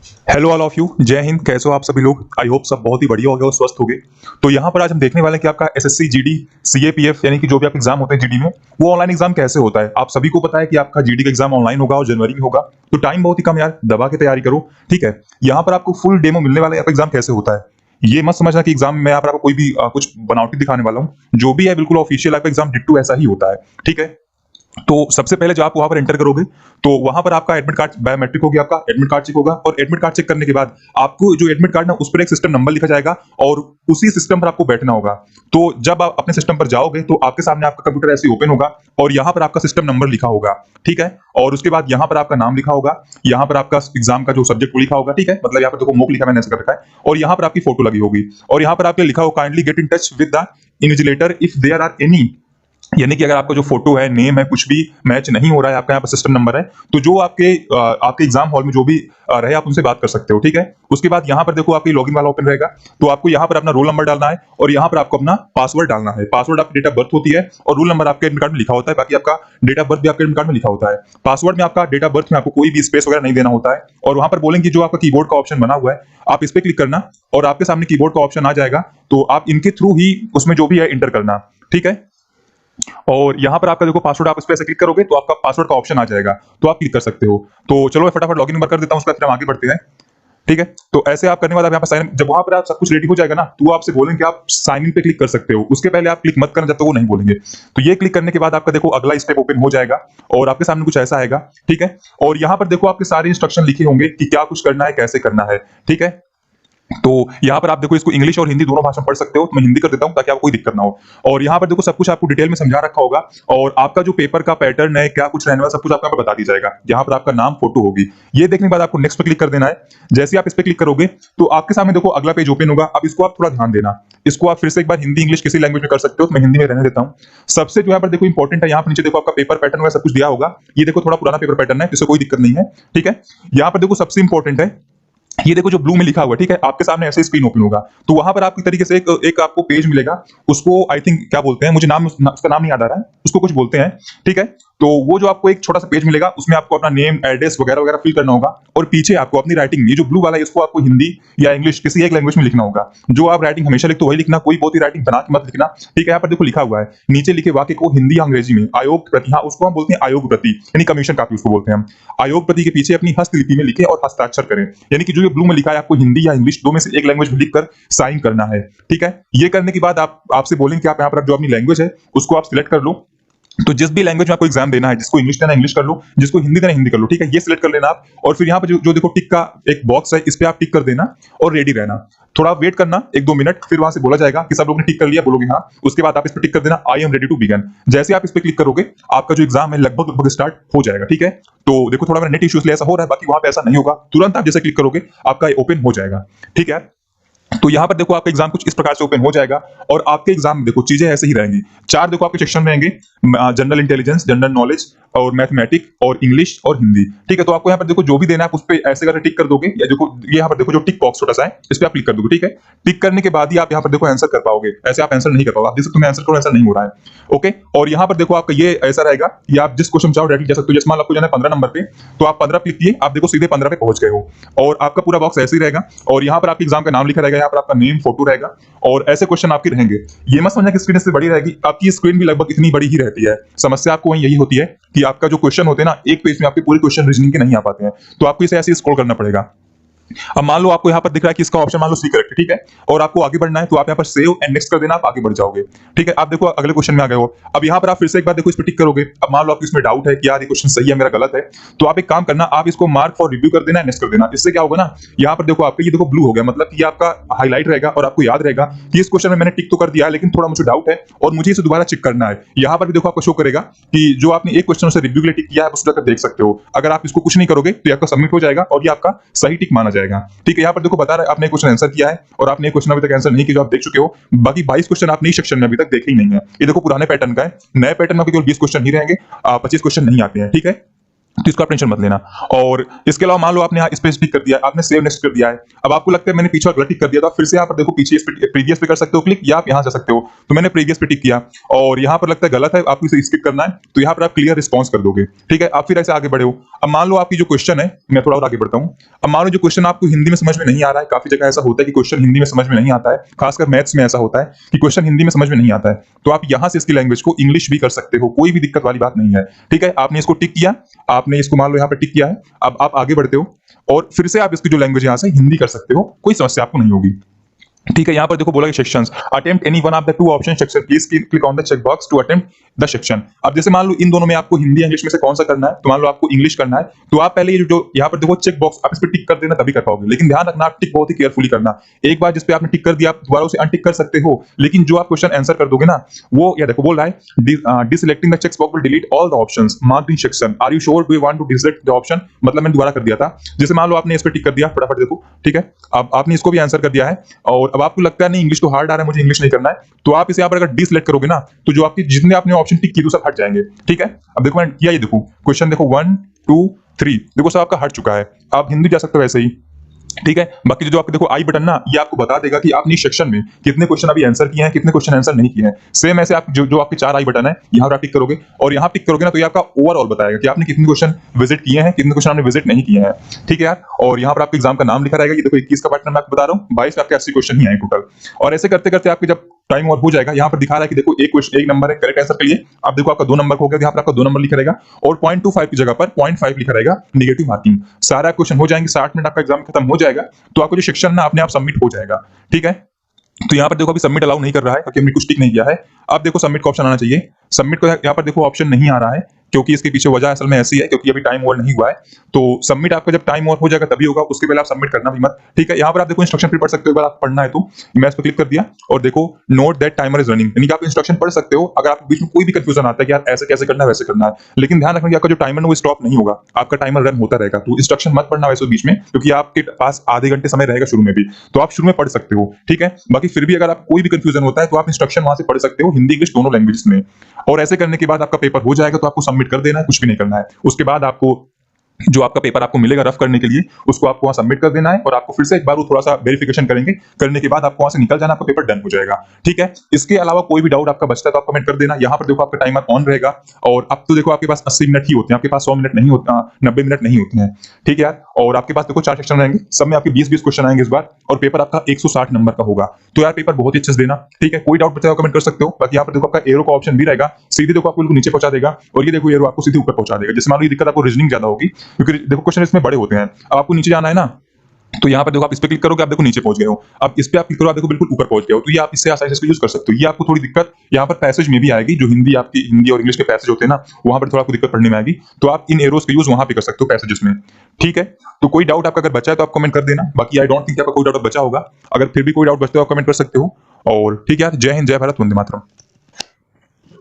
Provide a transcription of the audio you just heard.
Hello all of you, जय हिंद। कैसे हो आप सभी लोग? आई होप सब बहुत ही बढ़िया हो गए और स्वस्थ हो गए। तो यहाँ पर आज हम देखने वाले हैं कि आपका एसएससी जीडी सीएपीएफ यानी कि जो भी आप एग्जाम होते हैं जीडी में, वो ऑनलाइन एग्जाम कैसे होता है। आप सभी को पता है कि आपका जीडी का एग्जाम ऑनलाइन होगा और जनवरी में होगा, तो टाइम बहुत ही कम यार, दबा के तैयारी करो। ठीक है, यहाँ पर आपको फुल डेमो मिलने वाला है, आपका एग्जाम कैसे होता है। ये मत समझना कि एग्जाम में यहाँ पर आपको कोई भी कुछ बनावटी दिखाने वाला हूँ। जो भी है बिल्कुल ऑफिशियल, आपका एग्जाम डिट्टू ऐसा ही होता है। ठीक है, तो सबसे पहले जब आप वहां पर एंटर करोगे तो वहां पर आपका एडमिट कार्ड बायोमेट्रिक होगी, आपका एडमिट कार्ड चेक होगा और एडमिट कार्ड चेक करने के बाद आपको जो एडमिट कार्ड ना उस पर एक सिस्टम नंबर लिखा जाएगा और उसी सिस्टम पर आपको बैठना होगा। तो जब आप अपने सिस्टम पर जाओगे तो आपके सामने आपका कंप्यूटर ऐसे ओपन होगा और यहाँ पर आपका सिस्टम नंबर लिखा होगा। ठीक है, और उसके बाद यहाँ पर आपका नाम लिखा होगा, यहाँ पर आपका एग्जाम का जो सब्जेक्ट लिखा होगा। ठीक है, मतलब यहाँ पर देखो मोक लिखा मैंने ऐसे कर रखा है और यहाँ पर आपकी फोटो लगी होगी और यहाँ पर आपने लिखा होगा kindly get in touch with the invigilator if there are any, यानी कि अगर आपका जो फोटो है, नेम है, कुछ भी मैच नहीं हो रहा है, आपका यहाँ पर सिस्टम नंबर है, तो जो आपके एग्जाम हॉल में जो भी रहे आप उनसे बात कर सकते हो। ठीक है, उसके बाद यहाँ पर देखो आपकी लॉगिन वाला ओपन रहेगा, तो आपको यहाँ पर अपना रोल नंबर डालना है और यहाँ पर आपको अपना पासवर्ड डालना है। पासवर्ड आपकी डेट ऑफ बर्थ होती है और रोल नंबर आपके एडमिट कार्ड में लिखा होता है, बाकी आपका डेट ऑफ बर्थ भी आपके एडमिट कार्ड में लिखा होता है। पासवर्ड में आपका डेट ऑफ बर्थ में आपको कोई भी स्पेस वगैरह नहीं देना होता है और वहां पर बोलेंगे जो आपका कीबोर्ड का ऑप्शन बना हुआ है आप इस पे क्लिक करना और आपके सामने कीबोर्ड का ऑप्शन आ जाएगा, तो आप इनके थ्रू ही उसमें जो भी है इंटर करना। ठीक है, और यहां पर आपका देखो पासवर्ड, आप इस पे ऐसे क्लिक करोगे तो आपका पासवर्ड का ऑप्शन आ जाएगा, तो आप क्लिक कर सकते हो। तो चलो मैं फटाफट लॉगिन नंबर कर देता हूं, उसके बाद फिर हम आगे बढ़ते हैं। ठीक है, तो ऐसे आप करने के बाद आप यहाँ पर साइन, जब वहां पर आप सब कुछ रेडी हो जाएगा ना तो वो आपसे बोलेंगे कि आप साइन इन पे क्लिक कर सकते हो। उसके पहले आप क्लिक मत करना जब तक वो नहीं बोलेंगे। तो ये क्लिक करने के बाद आपका देखो अगला स्टेप ओपन हो जाएगा और आपके सामने कुछ ऐसा आएगा। ठीक है, और यहाँ पर देखो आपके सारे इंस्ट्रक्शन लिखे होंगे कि क्या कुछ करना है, कैसे करना है। ठीक है, तो यहाँ पर आप देखो इसको इंग्लिश और हिंदी दोनों भाषा में पढ़ सकते हो, तो मैं हिंदी कर देता हूँ ताकि आपको कोई दिक्कत ना हो। और यहाँ पर देखो सब कुछ आपको डिटेल में समझा रखा होगा और आपका जो पेपर का पैटर्न है, क्या कुछ रहने वाला, सब कुछ आपको यहाँ पर बता दी जाएगा। यहाँ पर आपका नाम, फोटो होगी। ये देखने के बाद आपको नेक्स्ट पे क्लिक कर देना है। जैसे आप इस पे क्लिक करोगे तो आपके सामने देखो अगला पेज ओपन होगा। अब इसको आप थोड़ा ध्यान देना, इसको आप फिर से एक बार हिंदी इंग्लिश किसी लैंग्वेज में कर सकते हो, तो मैं हिंदी में रहने देता हूँ। सबसे जो यहाँ पर देखो इंपॉर्टेंट है, यहाँ पर नीचे देखो आपका पेपर पैटर्न वगैरह सब कुछ दिया होगा। ये देखो थोड़ा पुराना पेपर पैटर्न है, इससे कोई दिक्कत नहीं है। ठीक है, यहाँ पर देखो सबसे इंपॉर्टेंट है, ये देखो जो ब्लू में लिखा हुआ है। ठीक है, आपके सामने ऐसे स्क्रीन ओपन होगा तो वहां पर आपकी तरीके से एक आपको पेज मिलेगा। उसको आई थिंक क्या बोलते हैं, मुझे उसका नाम नहीं याद आ रहा है, उसको कुछ बोलते हैं। ठीक है, तो वो जो आपको एक छोटा सा पेज मिलेगा उसमें आपको अपना नेम, एड्रेस वगैरह वगैरह फिल करना होगा और पीछे आपको अपनी राइटिंग, ये जो ब्लू वाला है इसको आपको हिंदी या इंग्लिश किसी एक लैंग्वेज में लिखना होगा। जो आप राइटिंग हमेशा लिखते हो वही लिखना, कोई बहुत ही राइटिंग बना के मत लिखना। ठीक है, यहाँ पर देखो लिखा हुआ है नीचे लिखे वाक्य को हिंदी या अंग्रेजी में आयोग प्रति, हाँ उसको हम बोलते हैं आयोग प्रति, यानी कमीशन कापी उसको बोलते हैं हम। आयोग प्रति के पीछे अपनी हस्तलिपि में लिखे और हस्ताक्षर करें, यानी कि जो ये ब्लू में लिखा है आपको हिंदी या इंग्लिश दो में से एक लैंग्वेज में लिखकर साइन करना है। ठीक है, ये करने के बाद आपसे बोलेंगे कि आप यहाँ पर जो अपनी लैंग्वेज है उसको आप सिलेक्ट कर लो। तो जिस भी लैंग्वेज में आपको एग्जाम देना है, जिसको इंग्लिश देना है इंग्लिश कर लो, जिसको हिंदी देना हिंदी कर लो। ठीक है, ये सिलेक्ट कर लेना आप और फिर यहाँ पर जो देखो टिक का एक बॉक्स है, इस पे आप टिक कर देना और रेडी रहना। थोड़ा वेट करना 1-2 मिनट, फिर वहां से बोला जाएगा कि सब लोग ने टिक कर लिया, बोलोगे हाँ। उसके बाद आप इस पे टिक कर देना I am ready to begin. जैसे आप इस पे क्लिक करोगे आपका जो एग्जाम है लगभग स्टार्ट हो जाएगा। ठीक है, तो देखो थोड़ा मेरा नेट इश्यूज ऐसा हो रहा है, बाकी वहां पे ऐसा नहीं होगा, तुरंत आप जैसे क्लिक करोगे आपका ओपन हो जाएगा। ठीक है, तो यहाँ पर देखो आपका एग्जाम कुछ इस प्रकार से ओपन हो जाएगा और आपके एग्जाम में देखो चीजें ऐसे ही रहेंगी। 4 देखो आपके सेक्शन रहेंगे, जनरल इंटेलिजेंस, जनरल नॉलेज और मैथमेटिक्स और इंग्लिश और हिंदी। ठीक है, तो आपको यहाँ पर देखो जो भी देना है आप उस पर ऐसे करके टिक कर दोगे, या देखो ये यहाँ पर देखो जो टिक बॉक्स छोटा सा है इस पर आप क्लिक कर दोगे। ठीक है, टिक करने के बाद ही आप यहाँ पर देखो आंसर कर पाओगे, ऐसे आप आंसर नहीं कर पाओगे। आप देख सकते हो आंसर करो, ऐसा नहीं हो रहा है। ओके, और यहाँ पर देखो आपका ये ऐसा रहेगा कि आप जिस क्वेश्चन चाहो डायरेक्टली जा सकते हो। जैसे मान लो आपको जाना है 15 नंबर पे, तो आप 15 क्लिक किए, आप देखो सीधे 15 पे पहुंच गए हो और आपका पूरा बॉक्स ऐसे ही रहेगा और यहाँ पर आपके एग्जाम का नाम लिखा रहेगा, यहाँ पर आपका नेम, फोटो रहेगा और ऐसे क्वेश्चन आपके रहेंगे। ये मत समझना कि स्क्रीन इससे बड़ी रहेगी, आपकी स्क्रीन भी लगभग इतनी बड़ी ही रहती है। समस्या आपको वहीं यही होती है कि आपका जो क्वेश्चन होते हैं ना, एक पेज में आपके पूरे क्वेश्चन रीजनिंग के नहीं आ पाते हैं, तो आपको इसे ऐसे स्क्रॉल करना पड़ेगा। अब मान लो आपको यहाँ पर दिख रहा है कि इसका ऑप्शन मान लो सी करेक्ट है। ठीक है, और आपको आगे बढ़ना है तो आप यहाँ पर सेव एंड नेक्स्ट कर देना, आप आगे बढ़ जाओगे। ठीक है, आप देखो अगले क्वेश्चन में आ गए हो। अब यहाँ पर आप फिर से एक बार देखो इस पर टिक करोगे। अब मान लो आपको इसमें डाउट है कि यार ये क्वेश्चन सही है मेरा गलत है, तो आप एक काम करना, आप इसको मार्क फॉर रिव्यू कर देना, नेक्स्ट कर देना। इससे क्या होगा ना, यहाँ पर देखो आपका ये देखो ब्लू हो गया, मतलब ये आपका हाईलाइट रहेगा और आपको याद रहेगा कि इस क्वेश्चन में मैंने टिक तो कर दिया है लेकिन थोड़ा मुझे डाउट है और मुझे इसे दोबारा चेक करना है। यहाँ पर भी देखो आपको शो करेगा कि जो आपने एक क्वेश्चन से रिव्यू के लिए टिक किया है उस जाकर देख सकते हो। अगर आप इसको कुछ नहीं करोगे तो आपका सबमिट हो जाएगा और ये आपका सही टिक माना जाएगा। ठीक है, यहाँ पर देखो बता रहा है आपने क्वेश्चन आंसर किया है और आपने क्वेश्चन अभी तक आंसर नहीं किया जो आप देख चुके हो। बाकी 22 क्वेश्चन आपने इस सेक्शन में अभी तक देखे ही नहीं है। ये देखो पुराने पैटर्न का है, नए पैटर्न में केवल 20 क्वेश्चन ही रहेंगे, 25 क्वेश्चन नहीं आते हैं। ठीक है, तो इसका टेंशन मत लेना। और इसके अलावा मान लो आपने यहाँ इस पे टिक कर दिया, आपने सेव नेक्स्ट कर दिया है। अब आपको लगता है मैंने पीछे गलत टिक कर दिया, तो फिर से यहाँ पर देखो पीछे इस पे प्रीवियस पे कर सकते हो क्लिक, या आप यहाँ जा सकते हो। तो मैंने प्रीवियस पे टिक किया और यहाँ पर लगता है गलत है, आपको इसे स्किप करना है, तो यहाँ पर आप क्लियर रिस्पॉन्स कर दोगे। ठीक है, आप फिर ऐसे आगे बढ़े हो। अब मान लो आपकी जो क्वेश्चन है, मैं थोड़ा और आगे बढ़ता हूँ। अब मान लो जो क्वेश्चन आपको हिंदी में समझ में नहीं आ रहा है, काफी जगह ऐसा होता है कि क्वेश्चन हिंदी में समझ में नहीं आता है, खासकर मैथ्स में ऐसा होता है कि क्वेश्चन हिंदी में समझ में नहीं आता है, तो आप यहाँ से इसकी लैंग्वेज को इंग्लिश भी कर सकते हो, कोई भी दिक्कत वाली बात नहीं है। ठीक है, आपने इसको टिक किया, आपने इसको मान लो यहाँ पर टिक किया है, अब आप आगे बढ़ते हो और फिर से आप इसकी जो लैंग्वेज यहाँ से हिंदी कर सकते हो, कोई समस्या आपको नहीं होगी। ठीक है, यहाँ पर देखो बोला कि sections, attempt any one of the two option section, please click on the check box to attempt the section. अब जैसे मान लो इन दोनों में आपको हिंदी या इंग्लिश में से कौन सा करना है, तो मान लो आपको इंग्लिश करना है, तो आप पहले ये जो यहाँ पर देखो चेक बॉक्स, आप इस पर टिक कर देना तभी कर पाओगे, लेकिन ध्यान रखना आप टिक बहुत ही केयरफुली करना। एक बार जिस पे आपने टिक कर दिया, आप दोबारा उसे अनटिक कर सकते हो, लेकिन जो आप क्वेश्चन आंसर कर दोगे ना, वो या देखो बोल रहा है deselecting the check box will delete all the options marked in section, are you sure do you want to deselect the option, मतलब मैंने दोबारा कर दिया था। जैसे मान लो आपने इस पे टिक कर दिया, फटाफट देखो, ठीक है, अब आपने इसको भी आंसर कर दिया है और अब आपको लगता है नहीं इंग्लिश तो हार्ड आ रहा है, मुझे इंग्लिश नहीं करना है, तो आप इसे यहाँ पर अगर डिसलेक्ट करोगे ना, तो जो आपकी जितने आपने ऑप्शन टिक किए वो सब हट जाएंगे। ठीक है, अब देखो मैंने किया, ये देखो क्वेश्चन देखो 1 2 3, देखो सब आपका हट चुका है, आप हिंदी जा सकते हो वैसे ही। ठीक है, बाकी जो आपके देखो आई बटन ना, ये आपको बता देगा कि आपने इस सेक्शन में कितने क्वेश्चन अभी आंसर किए हैं, कितने क्वेश्चन आंसर नहीं किए हैं। सेम ऐसे आप जो आपके 4 आई बटन है, यहाँ पर आप टिक करोगे और यहाँ टिक करोगे ना, तो ये आपका ओवरऑल बताएगा कि आपने कितने क्वेश्चन विजिट किए हैं, कितने क्वेश्चन आपने विजिट नहीं किए हैं। ठीक है यार, और यहाँ पर आपके एग्जाम का नाम लिखा रहेगा, ये देखो 21 का पार्ट नंबर आपको बता रहा हूँ, 22 आपके 80 क्वेश्चन ही आए टोटल। और ऐसे करते करते आपके जब टाइम और हो जाएगा, यहाँ पर दिखा रहा है कि देखो एक नंबर है करेक्ट आंसर के लिए, अब देखो आपका 2 नंबर हो गया, यहाँ पर आपका 2 नंबर लिखा रहेगा और 0.25 की जगह पर 0.5 लिखा रहेगा नेगेटिव मार्किंग। सारा क्वेश्चन हो जाएंगे, 60 मिनट आपका एग्जाम खत्म हो जाएगा, तो आपको जो सेक्शन ना अपने आप सबमिट हो जाएगा। ठीक है, तो यहाँ पर देखो अभी सबमिट अलाउ नहीं कर रहा है क्योंकि हमने कुछ टिक नहीं किया है। अब देखो सबमिट का ऑप्शन आना चाहिए, सबमिट का यहाँ पर देखो ऑप्शन नहीं आ रहा है, क्योंकि इसके पीछे वजह असल में ऐसी है क्योंकि अभी टाइम ओवर नहीं हुआ है। तो सबमिट आपका जब टाइम ओवर हो जाएगा तभी होगा, उसके पहले आप सबमिट करना भी मत। ठीक है, यहाँ पर आप देखो इंस्ट्रक्शन भी पढ़ सकते हो, अगर आप पढ़ना है तो मैं इस पर क्लिक कर दिया और देखो note that timer is running, यानी कि आप इंस्ट्रक्शन पढ़ सकते हो अगर आपके बीच में कोई भी कंफ्यूजन आता है कि यार ऐसे कैसे करना है वैसे करना है, लेकिन ध्यान रखना कि आपका जो टाइमर है वो स्टॉप नहीं होगा, आपका टाइमर रन होता रहेगा। तो इंस्ट्रक्शन मत पढ़ना वैसे बीच में, क्योंकि आपके पास आधे घंटे समय रहेगा शुरू में भी, तो आप शुरू में पढ़ सकते हो। ठीक है, बाकी फिर भी अगर आप कोई भी कंफ्यूजन होता है तो आप इंस्ट्रक्शन वहां से पढ़ सकते हो, हिंदी इंग्लिश दोनों लैंग्वेज में। और ऐसे करने के बाद आपका पेपर हो जाएगा, तो आपको सबमिट कर देना है, कुछ भी नहीं करना है। उसके बाद आपको जो आपका पेपर आपको मिलेगा रफ करने के लिए, उसको आपको वहां सबमिट कर देना है और आपको फिर से एक बार वो थोड़ा सा वेरिफिकेशन करेंगे, करने के बाद आपको वहां से निकल जाना, आपका पेपर डन हो जाएगा। ठीक है, इसके अलावा कोई भी डाउट आपका बचता है तो आप कमेंट कर देना। यहाँ पर देखो आपका टाइमर ऑन रहेगा और अब तो देखो आपके पास 80 मिनट ही होते हैं, आपके पास 100 मिनट नहीं होता, 90 मिनट नहीं होते हैं। ठीक है यार, और आपके पास देखो 4 सेक्शन रहेंगे, सब में आपके 20-20 क्वेश्चन आएंगे इस बार, और पेपर आपका 160 नंबर का होगा। तो यार पेपर बहुत ही अच्छे से देना। ठीक है, कोई डाउट बचा हो कमेंट कर सकते हो। बाकी यहाँ पर देखो आपका एरो का ऑप्शन भी रहेगा, सीधे देखो आपको बिल्कुल नीचे पहुंचा देगा, और ये देखो एरो आपको सीधे ऊपर पहुंचा देगा। जैसे मान लो ये दिक्कत आपको रीजनिंग ज्यादा होगी, क्योंकि देखो क्वेश्चन इसमें बड़े होते हैं। अब आपको नीचे जाना है ना, तो यहाँ पर देखो आप इस पे क्लिक करोगे, आप देखो नीचे पहुंच गए हो। अब इस पे आप क्लिक करो, आप देखो बिल्कुल ऊपर पहुंच गए हो। तो ये आप इससे आसानी से इसको यूज कर सकते हो। ये आपको थोड़ी दिक्कत यहाँ पर पैसेज में भी आएगी, जो हिंदी आपकी हिंदी और इंग्लिश के पैसेज होते हैं ना, वहां पर थोड़ा आपको दिक्कत पढ़ने में आएगी, तो आप इन एरोस का यूज वहां पे कर सकते हो पैसेजेस में। ठीक है, तो कोई डाउट आपका अगर बचा है तो आप कमेंट कर देना। बाकी आई डोंट थिंक आपका कोई डाउट बचा होगा, अगर फिर भी कोई डाउट बचता है आप कमेंट कर सकते हो। और ठीक है यार, जय हिंद, जय भारत, वंदे मातरम।